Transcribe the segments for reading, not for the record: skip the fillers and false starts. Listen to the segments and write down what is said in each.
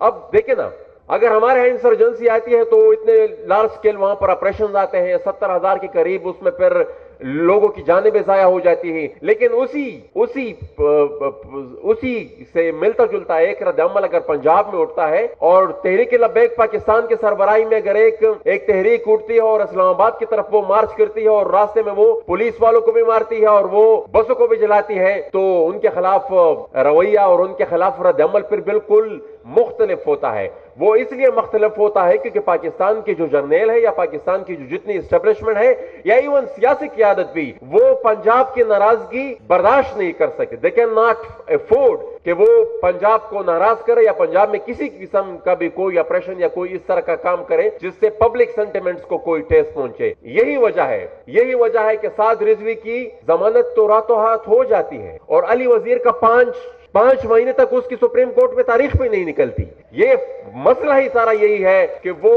अब देखे ना, अगर हमारे यहाँ इंसर्जेंसी आती है तो इतने लार्ज स्केल वहां पर ऑपरेशन आते हैं, 70,000 के करीब, उसमें फिर लोगों की जानें भी जाया हो जाती है। लेकिन उसी से मिलता जुलता एक रद्द-ए-अमल अगर पंजाब में उठता है और तहरीक-ए-लब्बैक पाकिस्तान के सरबराही में अगर एक तहरीक उठती है और इस्लामाबाद की तरफ वो मार्च करती है और रास्ते में वो पुलिस वालों को भी मारती है और वो बसों को भी जलाती है, तो उनके खिलाफ रवैया और उनके खिलाफ रद्द-ए-अमल फिर बिल्कुल मुख्तलिफ होता है। वो इसलिए मुख्तलिफ होता है क्योंकि पाकिस्तान के जो जर्नैल है या पाकिस्तान की जो जितनी इस्टेब्लिशमेंट है या इवन सियासी क़यादत भी, वो पंजाब की नाराजगी बर्दाश्त नहीं कर सकते। दे कैन नॉट अफोर्ड कि वो पंजाब को नाराज करे या पंजाब में किसी किस्म का भी कोई ऑपरेशन या कोई इस तरह का काम करे जिससे पब्लिक सेंटिमेंट्स को कोई ठेस पहुंचे। यही वजह है कि साद रिजवी की जमानत तो रातों हाथ हो जाती है और अली वजीर का पांच महीने तक उसकी सुप्रीम कोर्ट में तारीख भी नहीं निकलती। ये मसला ही सारा यही है कि वो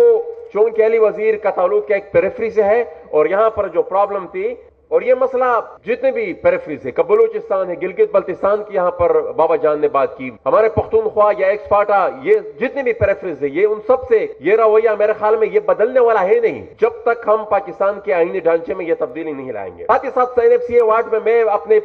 चूंकि अली वजीर का ताल्लुक एक पेरिफेरी से है और यहां पर जो प्रॉब्लम थी, और ये मसला जितने भी पेरिफेरी से, बलूचिस्तान है, गिलगित बल्तिस्तान की यहां पर बाबा जान ने बात की, हमारे पख्तूनख्वा या एक्सपार्टा, ये जितने भी पेरिफेरी है, ये उन सब से ये रवैया मेरे ख्याल में ये बदलने वाला है नहीं जब तक हम पाकिस्तान के आईनी ढांचे में ये तब्दीली नहीं लाएंगे। साथ ही साथ CNFCA वार्ड में मैं अपने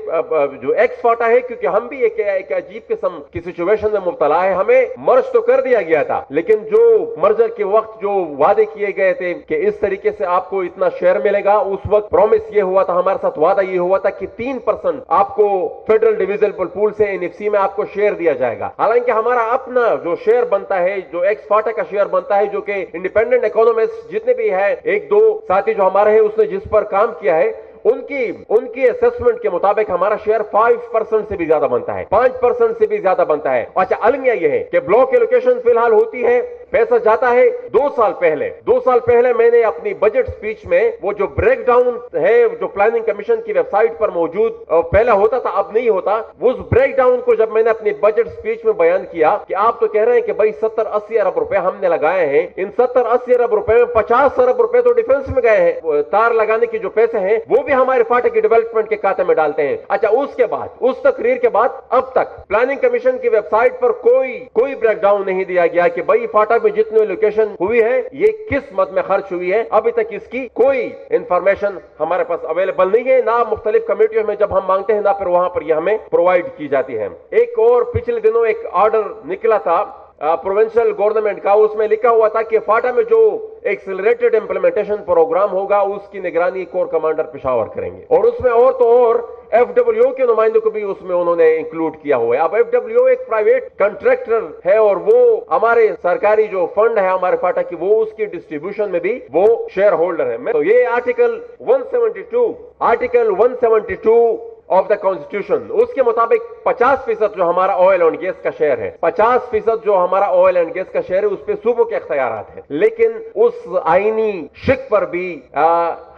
जो एक्सपार्टा है, क्योंकि हम भी एक अजीब किस्म की सिचुएशन में मुब्तला है, हमें मर्ज तो कर दिया गया था, लेकिन जो मर्जर के वक्त जो वादे किए गए थे कि इस तरीके से आपको इतना शेयर मिलेगा, उस वक्त प्रॉमिस ये हुआ था, हमारे साथ वादा ये हुआ था कि 3% आपको फेडरल डिविजिबल पूल से NFC में आपको शेयर दिया जाएगा। हालांकि हमारा अपना जो शेयर बनता है, जो एक्सपार्टा का शेयर बनता है, जो कि इंडिपेंडेंट इकोनॉमिस्ट जितने भी है, एक दो साथी जो हमारे हैं उसने जिस पर काम किया है, उनकी असेसमेंट के मुताबिक हमारा शेयर 5% से भी ज्यादा बनता है, 5% से भी ज्यादा बनता है। अच्छा, अलमिया यह है कि ब्लॉक एलोकेशन फिलहाल होती है, पैसा जाता है। 2 साल पहले मैंने अपनी बजट स्पीच में वो जो ब्रेक डाउन है, जो प्लानिंग कमीशन की वेबसाइट पर मौजूद पहले होता था, अब नहीं होता, उस ब्रेक डाउन को जब मैंने अपनी बजट स्पीच में बयान किया कि आप तो कह रहे हैं कि भाई 70-80 अरब रुपए हमने लगाए हैं, इन 70-80 अरब रुपए में 50 अरब रुपए तो डिफेंस में गए हैं, तार लगाने के जो पैसे हैं वो भी हमारे फाटक के डेवलपमेंट के खाते में डालते हैं। अच्छा, उसके बाद, उस तकरीर के बाद अब तक प्लानिंग कमीशन की वेबसाइट पर कोई ब्रेक डाउन नहीं दिया गया कि भाई फाटक में जितनी लोकेशन हुई है ये किस मद में खर्च हुई है। अभी तक इसकी कोई इंफॉर्मेशन हमारे पास अवेलेबल नहीं है, ना मुख्तलिफ कमेटियों में जब हम मांगते हैं ना फिर वहां पर यह हमें प्रोवाइड की जाती है। एक और पिछले दिनों एक ऑर्डर निकला था प्रोविंशियल गवर्नमेंट का, उसमें लिखा हुआ था कि फाटा में जो एक्सेलरेटेड इंप्लीमेंटेशन प्रोग्राम होगा उसकी निगरानी कोर कमांडर पेशावर करेंगे, और उसमें और तो और FWO के नुमाइंदों को भी उसमें उन्होंने इंक्लूड किया हुआ है। अब FWO एक प्राइवेट कॉन्ट्रैक्टर है और वो हमारे सरकारी जो फंड है हमारे फाटा की, वो उसकी डिस्ट्रीब्यूशन में भी वो शेयर होल्डर है। तो ये आर्टिकल 172 ऑफ द कॉन्स्टिट्यूशन, उसके मुताबिक 50% जो हमारा ऑयल एंड गैस का शेयर है, 50% जो हमारा ऑयल एंड गैस का शेयर है, उस पे सूबों के इख्तियारात है। लेकिन उस आईनी शिक पर भी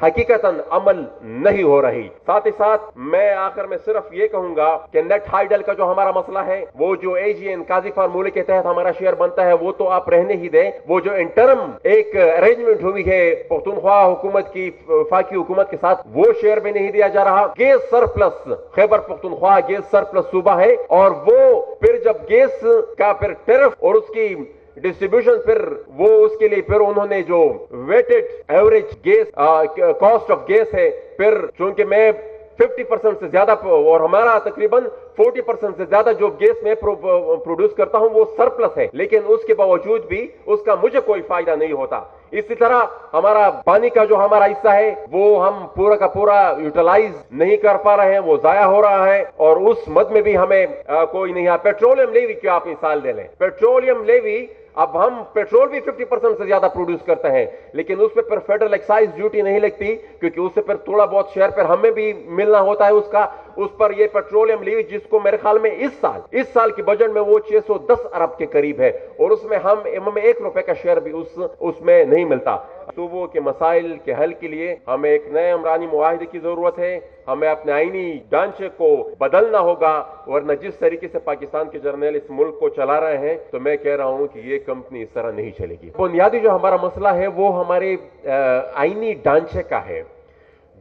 हकीकतन अमल नहीं हो रही। साथ ही साथ मैं आखिर में सिर्फ ये कहूंगा कि नेट हाइडल का जो हमारा मसला है, वो जो AGN काजी फार्मूले के तहत हमारा शेयर बनता है, वो तो आप रहने ही दें। वो जो इंटरम एक अरेंजमेंट हुई है पख्तूनख्वा हुकूमत की, वफाकी हुकूमत के साथ, वो शेयर भी नहीं दिया जा रहा। Gas surplus, Khyber Pakhtunkhwa gas surplus सूबा है, और वो फिर जब गैस का फिर टैरिफ और उसकी डिस्ट्रीब्यूशन, फिर वो उसके लिए फिर उन्होंने जो weighted average gas cost of gas है, फिर चूंकि मैं 50% से ज्यादा और हमारा तकरीबन 40% से ज्यादा जो गैस में प्रोड्यूस करता हूं वो सरप्लस है, लेकिन उसके बावजूद भी उसका मुझे कोई फायदा नहीं होता। इसी तरह हमारा पानी का जो हमारा हिस्सा है वो हम पूरा का पूरा यूटिलाइज नहीं कर पा रहे हैं, वो जाया हो रहा है, और उस मद में भी हमें कोई नहीं है। पेट्रोलियम लेवी की आप मिसाल ले लें, पेट्रोलियम लेवी, अब हम पेट्रोल भी 50% से ज्यादा प्रोड्यूस करते हैं, लेकिन उस पर फेडरल एक्साइज ड्यूटी नहीं लगती, क्योंकि उससे फिर थोड़ा बहुत शेयर पर हमें भी मिलना होता है उसका। उस पर ये पेट्रोलियम लीवी, जिसको मेरे ख्याल में इस साल की बजट में वो 610 अरब के करीब है, और उसमें हमें 1 रुपए का शेयर भी उसमें नहीं मिलता। सूबों के मसाइल के हल के लिए हमें एक नए अमरानी मुआहिदे की जरूरत है। हमें अपने आईनी ढांचे को बदलना होगा, वरना जिस तरीके से पाकिस्तान के जर्नल इस मुल्क को चला रहे हैं, तो मैं कह रहा हूं कि ये कंपनी इस तरह नहीं चलेगी। बुनियादी जो हमारा मसला है वो हमारे आईनी ढांचे का है।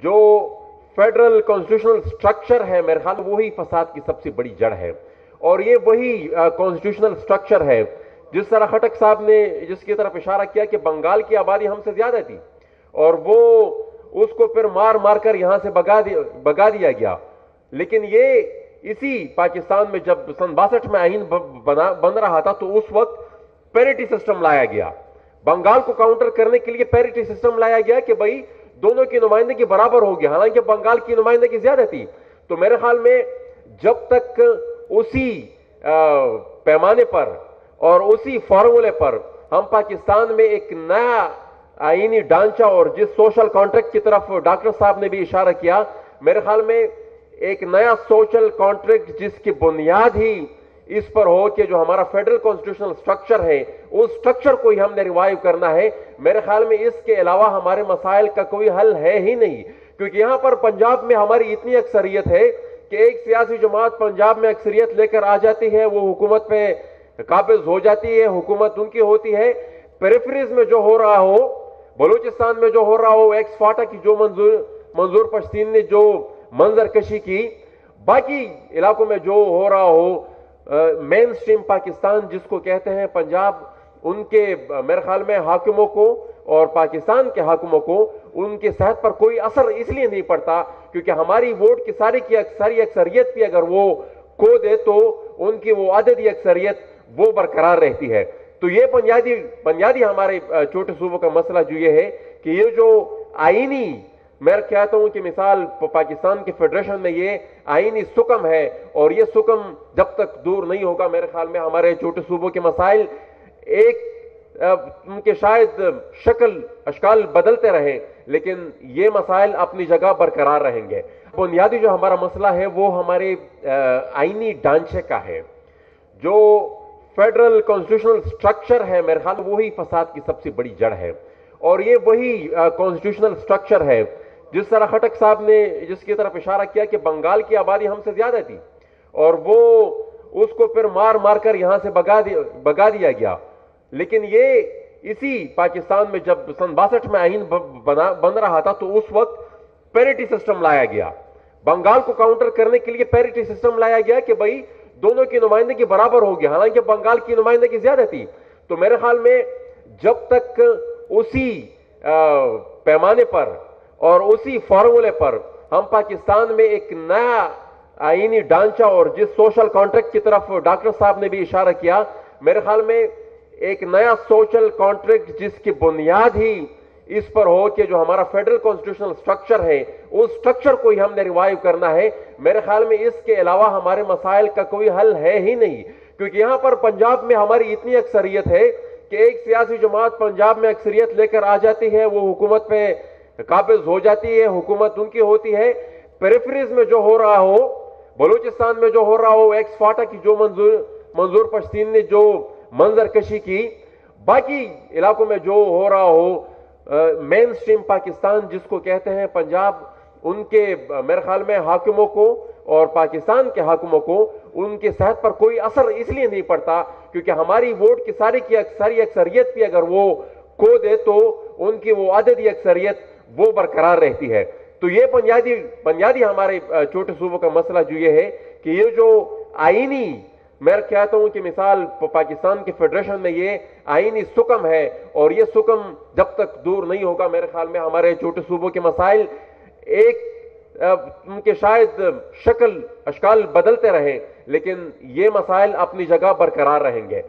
जो फेडरल कॉन्स्टिट्यूशनल स्ट्रक्चर है, मेरे ख्याल वही फसाद की सबसे बड़ी जड़ है, और ये वही कॉन्स्टिट्यूशनल स्ट्रक्चर है جس طرح خٹک صاحب نے جس کی طرف اشارہ کیا کہ بنگال کی آبادی ہم سے زیادہ تھی اور وہ اس کو پھر مار مار کر یہاں سے بگا دیا گیا، لیکن یہ اسی پاکستان میں جب سن 62 میں آئین بن رہا تھا تو اس وقت پیریٹی سسٹم لایا گیا، بنگال کو کاؤنٹر کرنے کے لیے پیریٹی سسٹم لایا گیا کہ بھائی دونوں کی نمائندگی برابر ہوگی، حالانکہ بنگال کی نمائندگی زیادہ تھی۔ تو میرے خیال میں جب تک اسی پیمانے پر اور اسی فارمولے پر ہم پاکستان میں ایک نیا آئینی ڈھانچہ اور جس سوشل کانٹریکٹ کی طرف ڈاکٹر صاحب نے بھی اشارہ کیا، میرے خیال میں ایک نیا سوشل کانٹریکٹ جس کی بنیاد ہی اس پر ہو کہ جو ہمارا فیڈرل کانسٹیٹیوشنل سٹرکچر ہے اس سٹرکچر کو ہی ہم نے ریوائیو کرنا ہے۔ میرے خیال میں اس کے علاوہ ہمارے مسائل کا کوئی حل ہے ہی نہیں، کیونکہ یہاں پر پنجاب میں ہماری اتنی اکثریت ہے کہ ایک سیاسی جماعت پنجاب میں اکثریت لے کر آ جاتی ہے، وہ حکومت پہ قابض ہو جاتی ہے، حکومت ان کی ہوتی ہے۔ پیریفریز میں جو ہو رہا ہو، بلوچستان میں جو ہو رہا ہو، ایکس فاٹا کی جو منظور پشتین نے جو منظر کشی کی، باقی علاقوں میں جو ہو رہا ہو، مین سٹریم پاکستان جس کو کہتے ہیں پنجاب، ان کے میرے خیال میں حاکموں کو اور پاکستان کے حاکموں کو ان کی صحت پر کوئی اثر اس لیے نہیں پڑتا کیونکہ ہماری ووٹ کی ساری اکثریت بھی اگر وہ کھو دے تو ان کی وہ عددی اکثریت وہ برقرار رہتی ہے۔ تو یہ بنیادی ہمارے چھوٹے صوبوں کا مسئلہ جو یہ ہے کہ یہ جو آئینی، میں کہتا ہوں کہ مثال پاکستان کے فیڈریشن میں یہ آئینی سکم ہے اور یہ سکم جب تک دور نہیں ہوگا میرے خیال میں ہمارے چھوٹے صوبوں کے مسائل ایک ان کے شاید شکل اشکال بدلتے رہیں لیکن یہ مسائل اپنی جگہ برقرار رہیں گے۔ بنیادی جو ہمارا مسئلہ ہے وہ ہمارے آئینی ڈھانچے کا ہے، جو فیڈرل کانسٹیٹیوشنل سٹرکچر ہے میرے خیال میں وہی فساد کی سب سے بڑی جڑ ہے، اور یہ وہی کانسٹیٹیوشنل سٹرکچر ہے جس طرح خٹک صاحب نے جس کی طرف اشارہ کیا کہ بنگال کی آبادی ہم سے زیادہ تھی اور وہ اس کو پھر مار مار کر یہاں سے بگا دیا گیا، لیکن یہ اسی پاکستان میں جب سن 62 میں آئین بن رہا تھا تو اس وقت پیریٹی سسٹم لایا گیا، بنگال کو کاؤنٹر کرنے کے لیے پیریٹی سسٹم لایا گیا کہ بھائی دونوں کی نمائندگی برابر ہوگی، حالانکہ بنگال کی نمائندگی زیادہ تھی۔ تو میرے خیال میں جب تک اسی پیمانے پر اور اسی فارمولے پر ہم پاکستان میں ایک نیا آئینی ڈھانچہ اور جس سوشل کانٹریکٹ کی طرف ڈاکٹر صاحب نے بھی اشارہ کیا، میرے خیال میں ایک نیا سوشل کانٹریکٹ جس کی بنیاد ہی اس پر ہو کہ جو ہمارا فیڈرل کانسٹیٹیوشنل سٹرکچر ہے اس سٹرکچر کو ہی ہم نے ریوائیو کرنا ہے۔ میرے خیال میں اس کے علاوہ ہمارے مسائل کا کوئی حل ہے ہی نہیں، کیونکہ یہاں پر پنجاب میں ہماری اتنی اکثریت ہے کہ ایک سیاسی جماعت پنجاب میں اکثریت لے کر آ جاتی ہے، وہ حکومت پہ قابض ہو جاتی ہے، حکومت ان کی ہوتی ہے۔ پیریفریز میں جو ہو رہا ہو، بلوچستان میں جو ہو رہا ہو، ایکس فاٹا کی جو منظور پشتین نے جو منظر کشی کی، باقی علاقوں میں جو ہو رہا ہو، مین سٹریم پاکستان جس کو کہتے ہیں پنجاب، ان کے میرے خیال میں حاکموں کو اور پاکستان کے حاکموں کو ان کی صحت پر کوئی اثر اس لیے نہیں پڑتا کیونکہ ہماری ووٹ کی ساری اکثریت بھی اگر وہ کھو دے تو ان کی وہ عددی اکثریت وہ برقرار رہتی ہے۔ تو یہ بنیادی ہمارے چھوٹے صوبوں کا مسئلہ جو یہ ہے کہ یہ جو آئینی، میں کہتا ہوں کہ مثال پاکستان کے فیڈریشن میں یہ آئینی سکم ہے اور یہ سکم جب تک دور نہیں ہوگا میرے خیال میں ہمارے چھوٹے صوبوں کے مسائل ایک ان کے شاید شکل اشکال بدلتے رہیں لیکن یہ مسائل اپنی جگہ برقرار رہیں گے۔